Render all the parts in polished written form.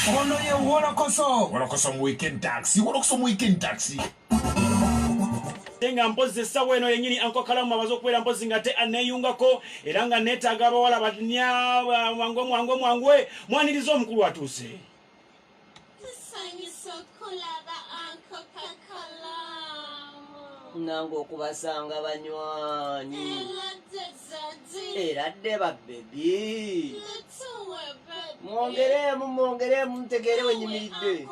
Ono ye wolokoso mu weekend taxi. Tenga mpozi essawa eno yenyini Uncle Kalamu amaze okubeera mpozi nga te aneeyungako era nga neetaaga abawala banya mwangwe mwaniriza omukulu atuuse. Nange okubasanga banywanyi era dde babbebi mwongeremu mutegeere wenyimiridde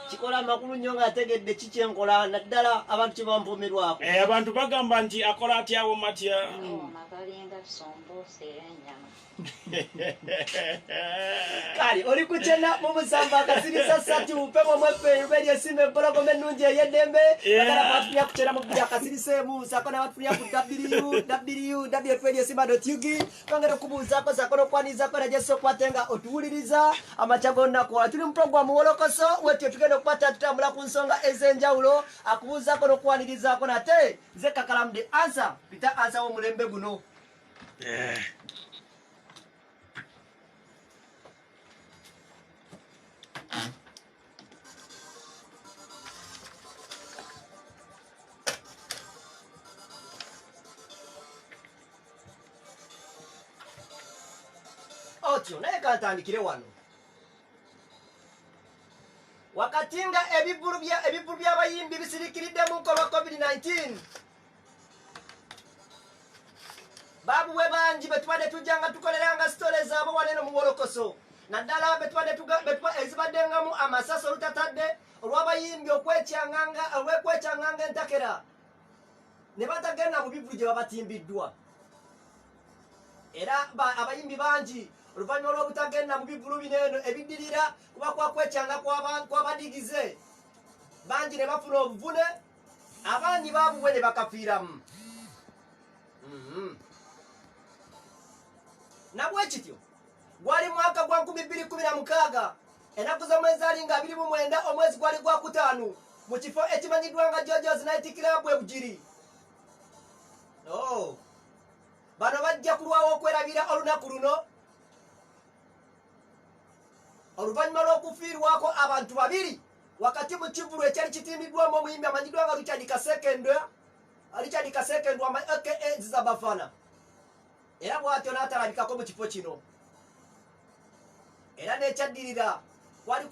kikola amakulu nnyo ng'ategedde kikyenkola naddala abantu kye bampomerwako abantu bagamba nti akola atyawo matya kale oli kukyena mu busamba akasirisa ssatu pemo mweffe eryesimu empologoma ennungi ey'eddembe agala batufunya kukyera mu bbiri akasiriseemu sako nabatufunya ku www.eryesima.ug twongere okubuuzaako sako n'okwanirizaako nagyesa okukwate nga otuwuliriza amakya g'onnaku tuli mu puroguramu wolokoso wetyo tugenda okukwata tutambula ku nsonga ez'enjawulo akubuuzaako n'okwanirizaako nate nze Kakalamu the answer pita answer w'omulembe guno. Otyo naye kantandikire wano wakati nga ebivulu by'abayimbi bisirikiridde mu nkolwa COVID-19 babuwe bangi betubadde tujjanga tukoleranga sitole zaabo waneno mu wolokoso naddala ezibaddengamu amasasi olutatadde olw'abayimbi olw'ekwekyanganga entakera ne batagenda mu bivulu gye babatimbiddwa era abayimbi bangi oluvannyuma lw'obutagenda mu bivulu bino eno ebiddirira kuba kwakwekyanga kw'abadigize bangi ne bafuna obuvune abangi babuwe ne bakafiiramu nabwe kityo gwali mwaka gwa 2016 ennaku z'omwezi ali nga 29 omwezi gwali gwa kutaano mu kifo ekimanyiddwa nga George's Night Club e Bugiri. Bano bajja kulwawo okwerabira olunaku luno oluvannyuma lw'okufiirwako abantu babiri wakati mu kivulu ekyali kitimbiddwamu omuyimbi amanyiddwa nga Richard Kasekendwa aka Zizabafana era bw'atyo n'atalabikako mu kifo kino era n'ekyaddirira kwali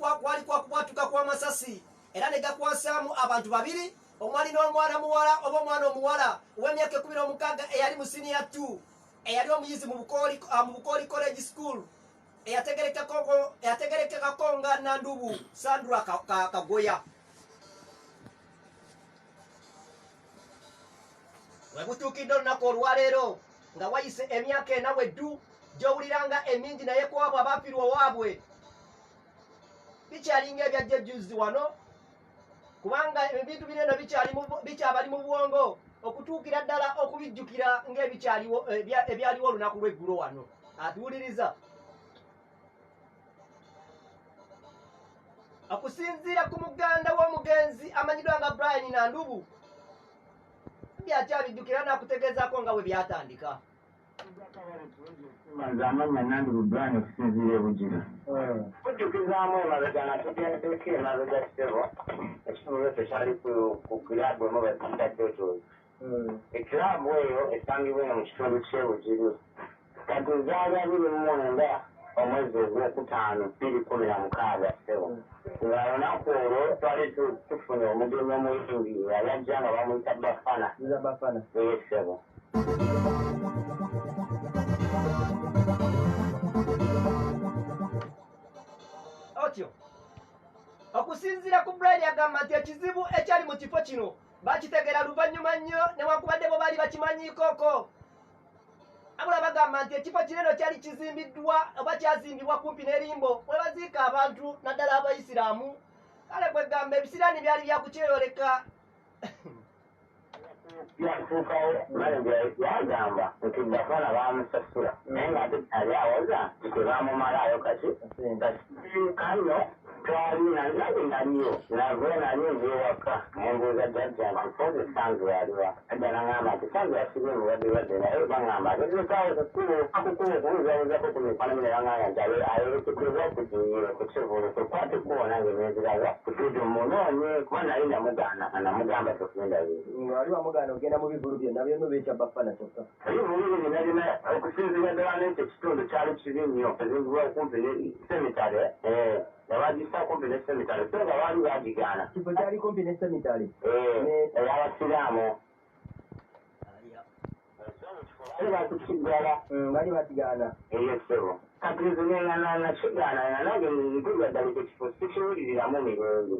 kwakubwatuka kw'amasasi era ne gakwasaamu abantu babiri omwali n'omwana muwala oba omwana omuwala ow'emyaka 16 eyali mu senior 2 eyali omuyizi mu Bukooli College School eyategerekekako nga Nandubu Sandra Kagoya. Webutuukidde olunaku olwaleero nga wayise emyaka 4 weddu gy'owuliranga emingi naye ku abo abafiirwa waabwe bikyalinga ebyajja ejjuzi wano kubanga ebintu bineno bikyabali mu bwongo okutuukira ddala okubijjukira ng'ebyaliwo olunaku lw'eggulo wano atuwuliriza okusinziira ku muganda w'omugenzi amanyiddwa nga Brian Nandubu byakyabijjukira n'akutegeezaako nga bwe byatandika. Amanya Nandubu Brian okusinziira e Bugiri kujjukizaamu emabega natugendeko emabega kitebo ekitundu ekyo kyali ku kirabu emu bakiyita Totozi. Ekirabu eyo esangibwa eno mu kitundu ky'e Bugiri kati zaali 29 omwezi ogwokutaano 2016 ssebo nga lunaku olwo twali tufunye omugenyi omuyimbi yajja nga bamuyita Bafana eye ssebo. Otyo okusinziira ku Brian agamba nti ekizibu ekyali mu kifo kino bakitegeera luvannyuma nnyo newankubadde bo baali bakimanyiikoko abula bagamba nti ekifo kineno kyali kizimbiddwa oba kyazimbibwa kumpi n'erimbo we baziika abantu naddala abayisiraamu kale kwegamba ebisiraani byali byakukyeyoleka yatuukawo yagamba nti Bafana baamusasula naye nga ali awoza nti baamumalaayo kati kano twali naliyo navula naliyo nziwaka nembuuza jjajja nti koze sanzu yaliwa ajja naŋŋamba nti sanzu yasibye mulwadde naye baŋŋamba agezeekaawo kukulu okubuuzabuuzako ku mikwano mine baŋŋamba nti ayerekekereza okujinyire ku kivulu kukwate kuwo nange nenziraga kutuuti munoonye kuba nali namugamba tokugenda biri wali wamugaana ogenda mu bivulu byonna byonna obeekya bafana kyokka ebivulu bino nalina okusinziira ddala n'ekyo ekitundu kyali kibi nnyo ezimbibwa okumpi ne semitale yabagisa kumpi ne semitale so nga baali bagigaana kifo kyali kumpi ne semitale ey'abasiraamu bali batukiggala bali batigaana eyo ssebo kati nze nakigaana nange mpulira ddala ekyo kifo sikiwuliriramu mirungi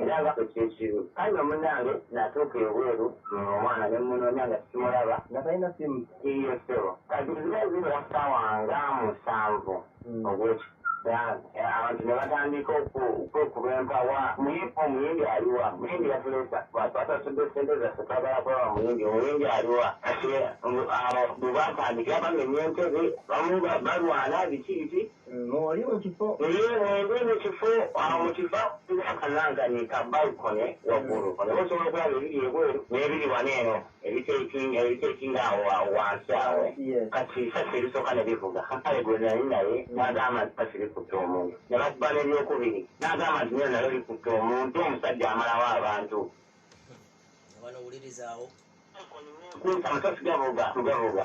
era nga kyekibi kale omunange natuuka ebweru omwana ne munoonya nga simulaba nga talina simu iyo ssebo kati ziba ziri wasaawa nga 7 ogwekyo abantu ne batandika okwekuba empawa omuyindi aliwa muyindi yatulesa batasudde sente zaffe twagala kulaba omuyindi aliwa ate bwe batandikira bamenya entebe bamu balwana biki oli mu kifo ndi mu kifo akananganika balkone waggulu ne bosobola okulaba ebiri ebweru n'ebiri wano eno ebiteekingaawo wansi awe kati sasa ebisooka ne bivuga kale gwe nali naye n'agamba nti basiri kutta omuntu ne bakuba n'ebyokubiri n'agamba nti nyo nalyo likutta omuntu omusajja amalawo abantu banowulirizaawo amasasi gavuga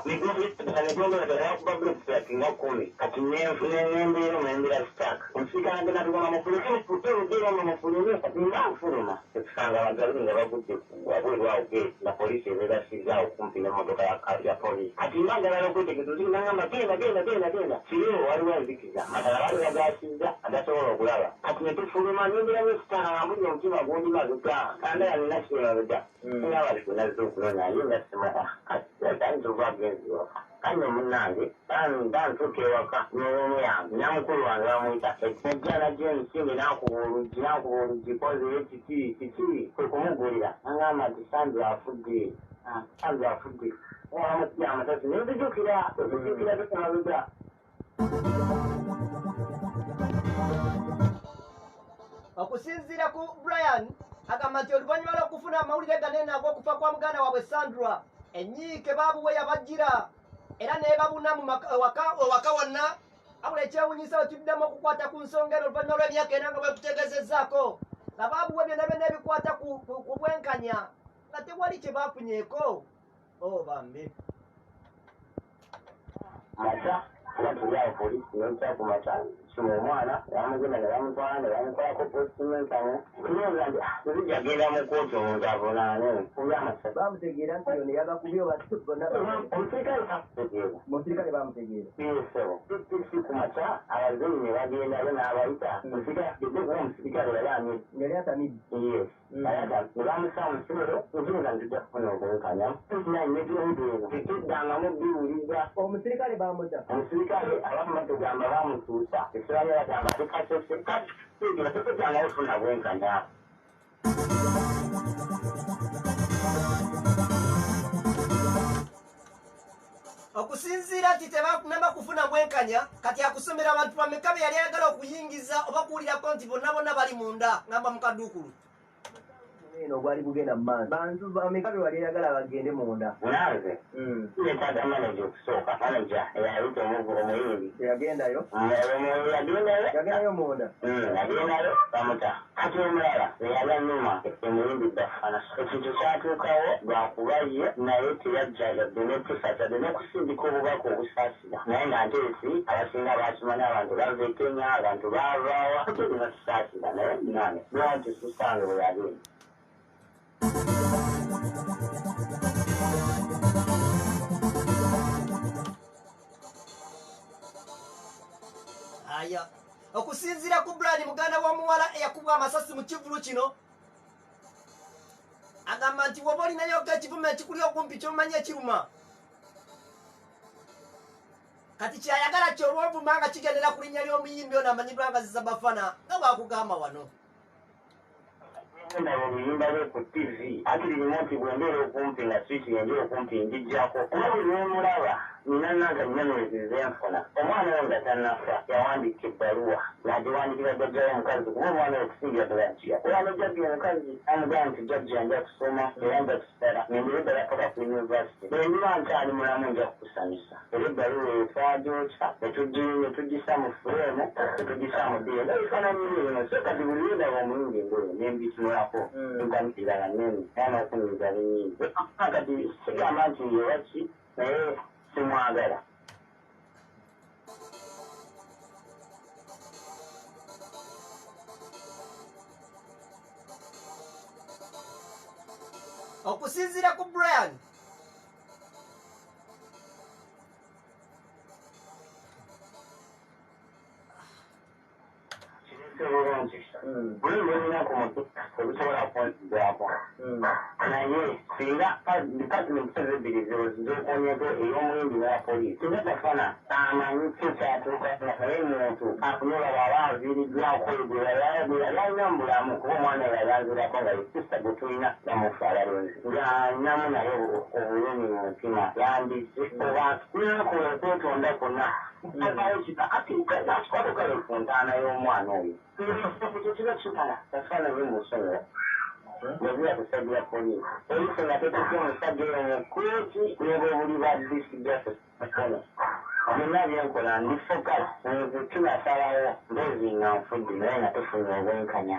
negongerakuba blokisati nga 10 kati nembeera omwembera stak omusirikale agenda tugamba mufulume mufulume kati nga nfuluma etusanga abantu babiri nga bagudde wabwerwawo gate nga polisi ebebasizaawo kumpi n'emmotoka ya polisi kati nga ngalala okwetegeeza ozingangamba genda kiriwo waliwo enzikiza matala baali bagasizza agasobola okulaba kati netufuluma nemberamu esitanga nga mbulira omutima gundimazuka kandala nina kirabeda nga bali kunaza okunonya ye nga simaaagenziwa kanye omunange dantuuka ewaka n'omu yange namukulu wange bamuyita ejjala gyensimbe nakuba oluggi kozeyo kiki kwe kumugulira nangamba nti sanzu afudde amutya amasasi nenzijukira tukumabega okusinziira ku Brian agamba nti oluvannyuma lw'okufuna amawulire ganene ag'okufa kwa muganda waabwe Sandra enyiike baabuwe yabajjira era neebabuna mu ewaka wonna abula ekyewunyisa wetuddamu okukwata ku nsonga ero oluvannyuma lw'emyaka ena nga bwekutegeezezzaako nga baabuwe byonna byonna ebikwata ku bwenkanya nga tewali kye baafunyeeko bambi mata kuba tulyawo polisi nokyakumata kima omwana bamugenda ne bamutwala ne bamukolako positimentano kulonga nti tezijagenda mu kooti omuntu avunaane kubyamasa bamutegeera nti yo neyagakubye omusirikale bamutegeera yeso sikumata abazenyi ne bagendayo n'abayita omusirikale yali atamidde yes ne bamusa omusiro nkinga ntujja kufuna obwenkanya nainetyomudeeno tekiddangamu biwuliza omusirikale bamuta omusirikale abamu batugamba bamutuusa ekirala yagamba tekasose kati kigira tekujjangayo ofuna bwenkanya okusinziira nti tebanaba kufuna bwenkanya kati akusomera abantu bameka be yali ayagala okuyingiza oba kuwulirako nti bonna bonna bali munda ngamba mukaduukulu eno gwali gugenda mu maaso bantu bameka be wali ayagala bagende munda nanze netaga manaja okusooka manaja eyayita omuyimbi yagendayo yagendayo munda yagendayo bamuta kati omulala eyali anuma emuyimbi bafana ekintu kyatuukawo lwakuba ye naye teyajjayadde netusasade nekusindika obubaka obusaasira naye nga nteesi abasinga bakimanyi abantu bava e Kenya abantu baavaawa tulina tusaasira naye nange lwaki tusange bwe yagenda aya okusinziira ku Brian muganda w'omuwala eyakubwa amasasi mu kivulu kino agamba nti woba olinayoga ekivume ekikuli okumpi kyomanyi ekiruma kati kyayagala kyolwovuma nga kigendera ku linnya ly'omuyimbi ono amanyirwa nga ziza bafana nga bwakugamba wano ndaba oluyimba lwe ku tv ati lirimu nti bwembeera okumpi nga swiki yenjera okumpi njijjako oba buli wemulaba ninaga nyamwezi enfuna omwana we nga tannafa yawandika ebbaluwa nagiwandikira jjajja omukazi kuba omwana we okusingira ddala nkiya olwano jjajja omukazi amugamba nti jjajja nja kusoma era nja kusitala ngendera eddala paka ku yunivasite endiba nkyali mulamu nja kukusanyusa era ebbaluwa eyo twagyokya netugisa mu fuleemu netugisa mu ddiiro ebifaananyi bino so kati buli lwendaba omulungi engoyo nembitunulako nkamirala nene era n'okunyiriza binyiizi kati sigamba nti yewaki naye simwagala okusinziira ku Brian bulungi buli lwolinaku mutu obusobola kunzizaaku naye singa department ebbiri zokonyeko ey'omuyimbi n'owa poliisi singa tafana amanyi kikyatuuka naye muntu akunyola bw'aba aviiriddwako gwe yali alina mu bulamu kuba omwana yayanzirako nga yesista gwe tulina namufa abalonzi ng'alinamu naye obulumi mu mutima yandize oba nakola okwetonda kwonna akayo kita atikwatokale ku ntaana y'omwana oyo ekyo kiba kimala tafaananyi musonera yazira kusajja poliisi poliisi nga tetuka omusajja oyo mu kkooti neba obuli ba district justice akono byonna byenkola ndi focus nze tunasalawo mboozi nga nfudde naye nga tufunye obwenkanya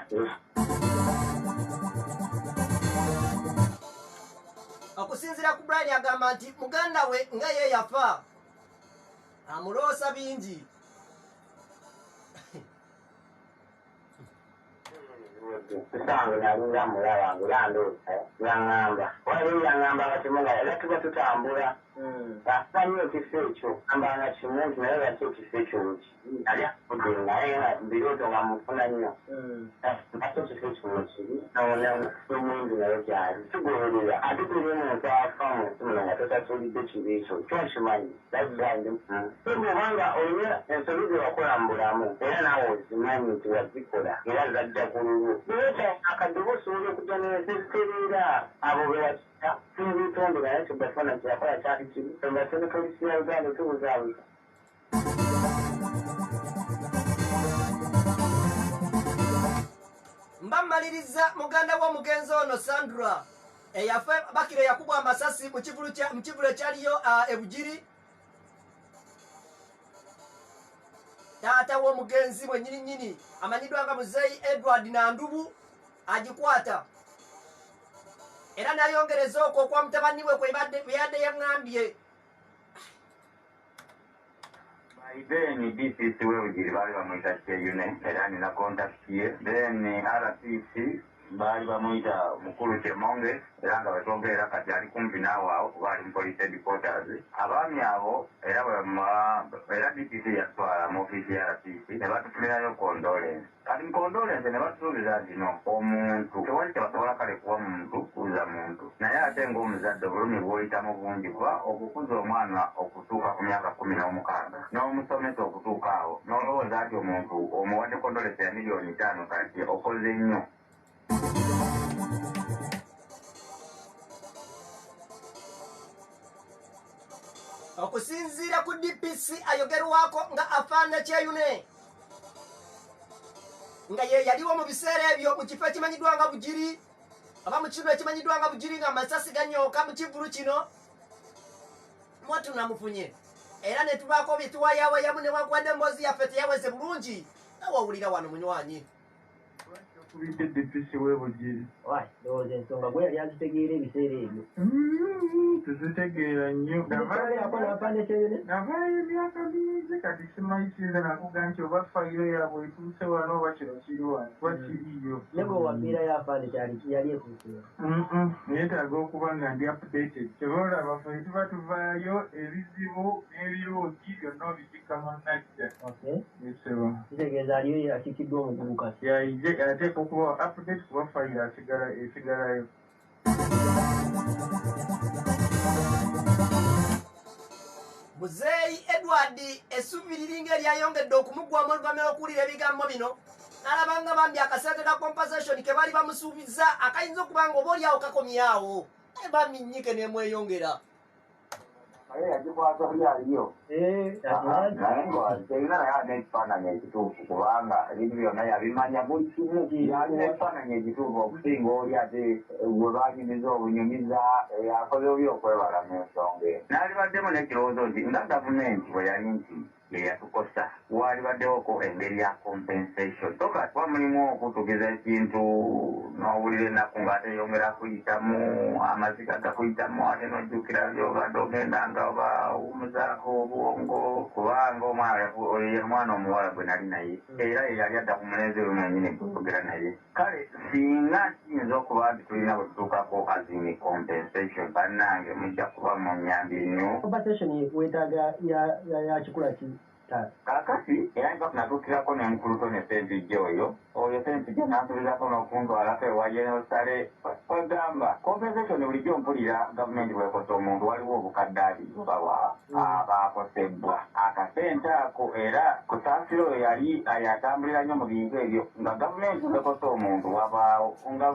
okusinziira ku Brian agamba nti muganda we nga ye yafa amuloosa bingi tusange nalinga mulaba ngulandoosa yaŋŋamba waliwo yaŋŋamba nga kimu nga era tuba tutambula afanyo ekifo ekyo ambanga kimu nti naye lwaki ekifo ekyo luki ali afudde naye nga birooto nga mufuna nnyo ate ekifo ekyo kiri nomwingi nayo gyali tugoberera ate tuli muntu afa mu nsi muno nga totatulidde kibi ekyo kyokimanyi obanga olina ensobi ze wakola mu bulamu era naawe ozimanyi nti wazikola era zadda ku lulu akaddeho osobola okujja neziterera abo bewakita tubitonde naye tebafuna kyakola kyali kibi embasene polisi ya Uganda tubuzaabuza mbammaliriza muganda w'omugenzi ono Sandra eyafe bakire yakubwa amasasi mu kivulo ekyaliyo ebugiri taata w'omugenzi mwennyininyini amanyiddwa nga Muzeeyi Edward Nandubu agikwata era nayongereza okwo okwa mutabani we bweyadde yaŋŋambye Then DCC webugiri baali bamuyita Kyeyune era nina contact ye then RPC baali bamuyita mukulu Kyemonge era nga betwogerera kati ali kumpi naawe awo kuba ali mu police headquarters abaami abo era DCC yatwala mu ofiisi ya RPC ne batufunirayo condolence kati mu condolence ne batusuubiza nti no omuntu tewali kyebasobola kale kuwa muntu kuza muntu naye ate ng'omuzadde obulumi bw'oyitamu bungi kuba okukuza omwana okutuuka ku myaka 16 n'omusomesa okutuuka awo n'olowooza nti omuntu omuwadde condolence ya $5,000,000 kati okoze nnyo okusinziira ku DPC ayogerwako nga afaana Kyeyune nga ye yaliwo mu biseera ebyo mu kifo ekimanyiddwa nga Bugiri aba mu kino ekimanyiddwa nga Bugiri nga amasasi ganyooka mu kivulu kino mwatu namufunye era ne tubaako bye tuwayawayamu ne wankwadde emboozi yaffe teyaweze bulungi nawawulira wano munywanyi kubidde DPC webugiri ndowooza ensonga gwe yali azitegeera ebiseera ebyo tuzitegeera nnyo navaayo emyaka mingi kati simanyi kiyinza nakuga nti oba fayiro yaabwe etuuse wano oba kino kiri wano kuba kiriyo ne bwe wafiira yafaane yali ekuuseera neetaaga okuba nga ndi updated kyebaolaba fe tuba tuvaayo ebizibu n'ebirungi byonna obikikamu najja esebo kitegeeza aliyo akikiddwa omugubuka yaije ateeka okuba update kuba fayiro esigalayo Muzeeyi Edward essuubi liringa eryayongedde okumuggwamu oluvannyuma lw'okuwulira ebigambo bino n'alabanga bambi akasente ka compensation ke baali bamusuubiza akayinza okuba nga oba oliawo kakomyawo baminyike n'emweyongera yagikwasa oli aliyo naye ng'olina naye alina ekifaananyi ekituufu kubanga ebintu byonna yabimanya buli kimu yalina ekifaananyi ekituufu okusinga oli ate bwe banyumiza obunyumiza akoze obi okwebala mu nsonga eyo n'alibaddemu n'ekirowoozo nti nga gavumenti bwe yali nti yeyatukosa walibaddewoko engeri ya compensation toka kuba mulimu okutugeza ekintu n'owulira ennaku ng'ate yongera kuyitamu amaziga gakuyitamu ate n'ojjukira byobadde ogendanga oba wumuzaako obwongo kubanga omwana omuwala gwe nali naye era ye yali adda ku mulenzi oyo mwenyini gwetugera naye kale singa kiyinza okuba nti tulina bwe tutuukako azini compensation bannange mujja kuba mu nnyambi nnyo compensation wetaaga yakikula ki kakati era nka natuukirako nemukuluto ne sentijje oyo sentijje nansubizako n'okuntwalako ewa jenosale kwegamba compensation bulijjo mpulira gavumenti bwekosa omuntu waliwo obukadde abiri bawa abaakosebwa akasente ako era kusaasira oyo yali yatambulira nnyo mu bintu ebyo nga gavumenti bwekosa omuntu wabaawo nga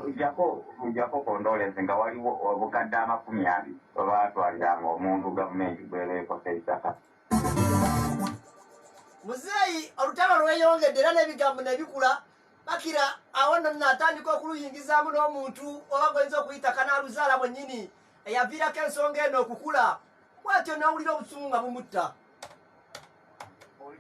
ujjako kondolensi nga waliwo obukadde 20 babaatwaliranga omuntu gavumenti bweba ekosa ebitaka muzeeyi olutalo lweyongedde era n'ebigambo nebikula bakira awo nno natandika okuluyingizaamu n'omuntu oba gwenza okuyita kanaaluzaala bwennyini eyaviirako ensonga eno okukula bwatyo n'owulira obusungu nga bumutta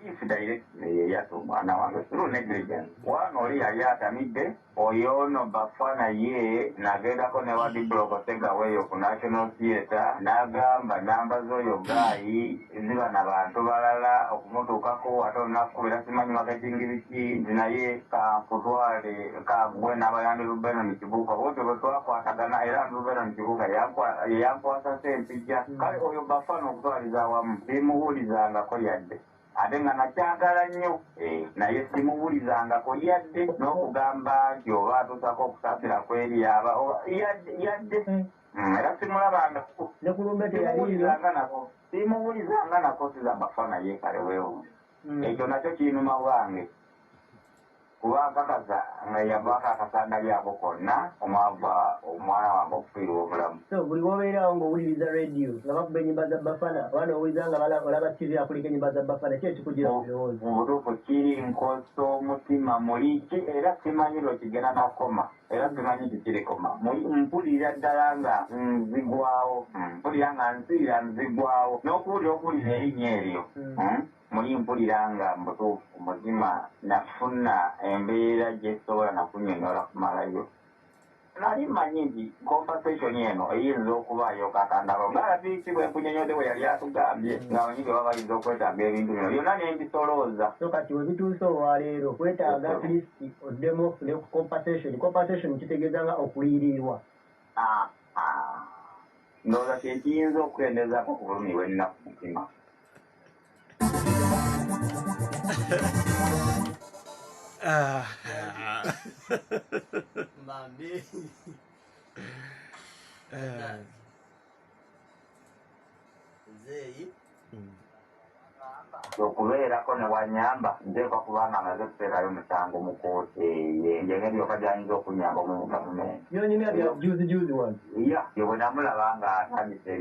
poliisi directly yeyata omwana wange through negligence wana oli yali atamidde oyono bafana ye nagendako ne wadibuloko segaweeyo ku national theatre n'agamba namba z'oyo gaayi ziba na bantu balala okumutuukako ate olunakukubira simanyi marketing biki nti naye kankutwale kagwe n'abayambi Rubena mu kibuga bwotyo bwe twakwatagana era Rubena mu kibuga yankwasa sempijja kale oyo bafana okutwaliza awamu bimuwulizangako yadde ate nga nakyagala nnyo naye simuwulizangako yadde n'okugamba nti oba atuusako okusaasira kweri aba yadde era simulabangako simuwulizanga nako siza bafana ye kale weewo ekyo nakyo kiinuma bwange kuba nkakasa nga yabaka akasanda lyako konna omwava omwana wange okufiirwa obulamu so buli wobeerawo ng'owuliriza radio nga bakuba ennyimba za bafana oba n'owuliriza nga olaba tv akulika ennyimba za bafana ki ekikugira mu birowoozo mu butuufu kiri nkosa omutima muliki era simanyi lwekigenda nakoma era simanyi kikirikoma mpulira ddala nga nzigwawo mpulira nga nsiira nzigwawo n'okuwulira erinnya eryo muli mpulira nga mbutuufu umutima nafuna embeera gyesobola nakunyonyola kumalayo nali manyi nti compensation eno eyinza okubaayo kakandako ngaalabiki bwe nkunyonyodde bwe yali atugambye nga banyingi baba bayinza okwetaaga ebintu bino byonna nembisolooza so kati we bituuse olwaleero kwetaaga atlisti oddemu ofune ku compensation kitegeeza nga okuliyirirwa ndowooza kyekiyinza okukendezaako ku bulumi bwe nina ku mutima Mami. Zeyi. okubeerako ne wanyamba nteekwa kubanga amaze kuteekayo musango mu kooti yenjenge ndyoka gyayinza okunyamba mu gavumenti byonyina bya juzi wano yo bwe namulaba nga atandise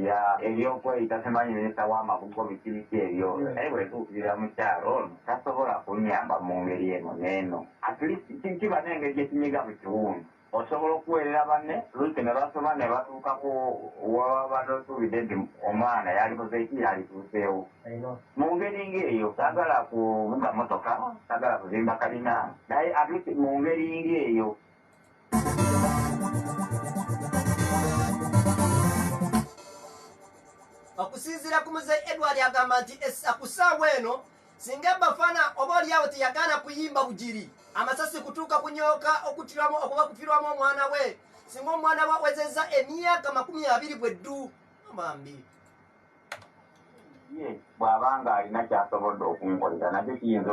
ebyokweyita simanyi minisita w'amabugo bikibiki ebyo naye bwe tuukirira mu kyalo ono tasobola kunyamba mu ngeri eno n'eno atleast kiba n'engeri gyekinyiga mu kiwundu osobola okuweerera banne luti ne basoma ne batuukako wabadde osuubidde nti omwana yalikoze eki yalituuseewo mu ngeri ng'eyo saagala kuvuga motoka saagala kuzimba kalina naye atleast mu ngeri ng'eyo okusinziira ku muzeeyi Edward agamba nti ku ssaawa eno singa bafana oba oliawo teyagaana kuyimba bugiri amasasi kutuuka kunyooka okutirwamu okuba kufirwamu omwana we singa omwana we awezezza emyaka 20 bweddu amambi bw'abanga alina kyasobodde okunkolera nakyo kiyinza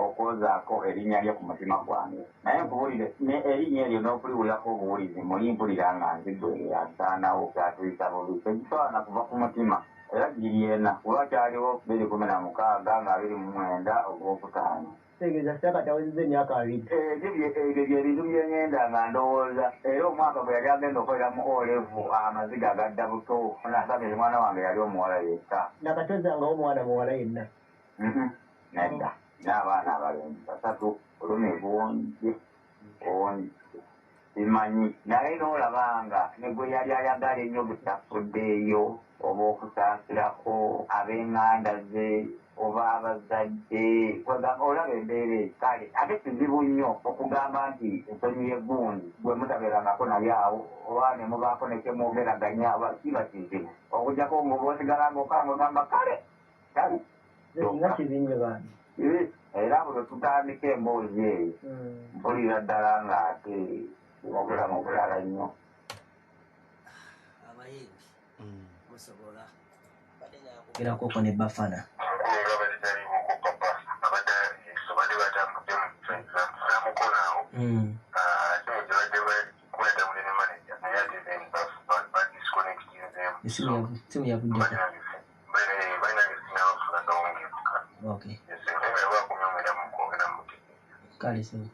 okwozaako erinnya lye ku mutima gwange naye nkubulire erinnya eryo n'okuliwulirako obuwulizi muli mpulira nga nzigwe yasaanawo kyatuyisa bubi tekisobola kuva ku mutima era giri ena kuba kyaliwo 2016 nga 29 ogwokutaano kitegeeza saka tawezezza emyaka 2. Ebyo ebintu byenyenda nga ndowooza era omwaka bwe yali agenda okolera mu olevu amaziga agadda buto nasabire mwana wange yali omuwala yekka nakatozangawo omwana muwala yenna nedda n'abaana abalenzi 3 olumi buwonje simanyi naye n'olabanga ne gwe yali ayagala ennyo butafuddeeyo oba okusaasirako ab'eŋŋanda ze oba abazadde olaba embeera kale ate kizibu nnyo okugamba nti ensonyi y'eggundi gwe mutabeerangako naye awo oba ne mubaako ne kyemwogeraganya kiba kizibu okujjako ng'obaosigala ng'okanga ogamba kale nga kizinye bandi era bwe tutandika emboozi eyo mpulira ddala ng'ate obulamu obulala nnyo abayimbi musobola gerako ne Bafana simu yavuddeko. Okay. Kale simu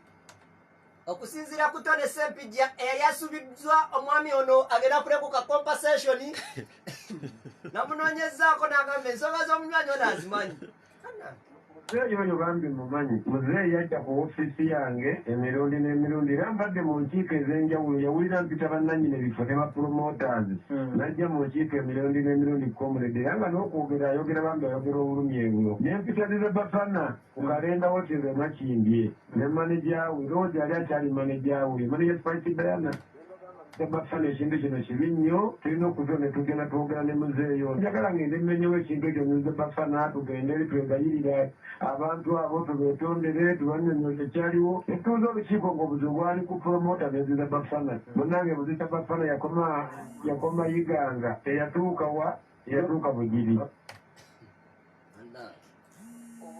okusinziira ku Tony Sempijja eyali asubiddwa omwami ono agenda kulekuka compensation namunoonyezaako n'agamba ensonga z'omunywanyi ono azimanyi. Muzeeyi oyo bambi mumanyi muzeeyi yajja ku ofiisi yange emirundi n'emirundi era mbadde mu nkiiko ez'enjawulo yawulira mpita bannannyini ebifo ne bapromoters najja mu nkiiko emirundi n'emirundi komulede era nga n'okwogera ayogera bambi ayogera obulumi ebulo n'empitaliza Bafana ku kalenda hoteri Makimbye ne maneja we roodi yali akyali maneja we maneja Spice Diana Bafana ekintu kino kibi nnyo tulina okuza ne tugenda twogera ne muzeeyi ono njagala ngende mmenyewo ekintu ekyo nze Bafana tugende eri twegayirira abantu abo tubeetondere tubannyonnyola ekyaliwo etuuza olukiiko ng'obuzibu bwali ku promota neziza Bafana munnange buzisa Bafana yakoma yiganga teyatuuka bugiri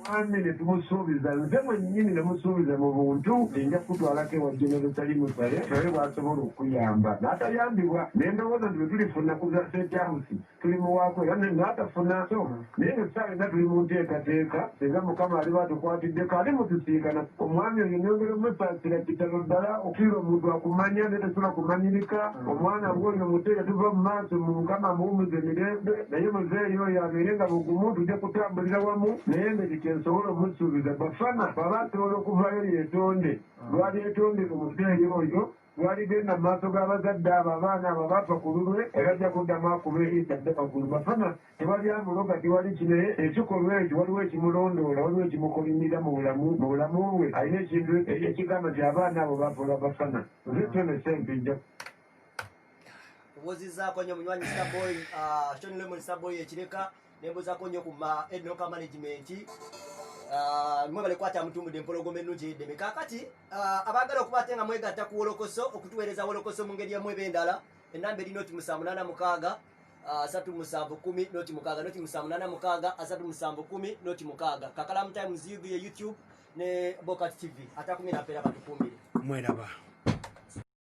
omwami ne tumusuubiza nze mwennyini ne musuubiza mu buntu nja kutwalako ewa General Salim Musale naye bwasobola okuyamba n'atayambibwa ne ndowooza nti bwe tulifuna ku za State House tuli muwaako era n'atafuna so naye ngesaawa nga tuli mu nteekateeka singa Mukama ali batukwatiddeko ali mutusinkana omwami oyo nyongera omusaasira kitalo ddala okuira omuntu akumanya naye tesobola kumanyirika omwana ng'oyo muteeka tuva mu maaso mu Mukama amuwumuza emirembe naye muzeeyi oyo abeere nga bugumu tujja kutambulira wamu naye nsobola omusuubiza Bafana baba asobola okuvayo yeetonde lwali etondera omuzeeyi oyo lwaligenda mu maaso g'abazadde abo abaana abo bafa ku lulwe era ajja kuddamu akuba eriisadde magulu Bafana tewali amuloga tiwali kinaye ekikolwa ekyo waliwo ekimulondoola waliwo ekimukolimira mu bulamu bwe alina ekintu ekigamba nti abaana abo bafa olwa Bafana nze Tony Sempijja obuzizaako nnyo munywanyi Starboy Tony Lemon Starboy ekireka nembuzaako nnyo ku enoka management mwe balekwata mutumudde empologoma ennungi eddeme kaakati abaagala okuba ate nga mwegatta ku wolokoso okutuweereza wolokoso mu ngeri emu eba endala ennamba eri noti 786 371 noti 6 noti 786 371 noti 6 Kakalamu Times ye YouTube ne Bokat TV ata 10 apera batukumbire mweraba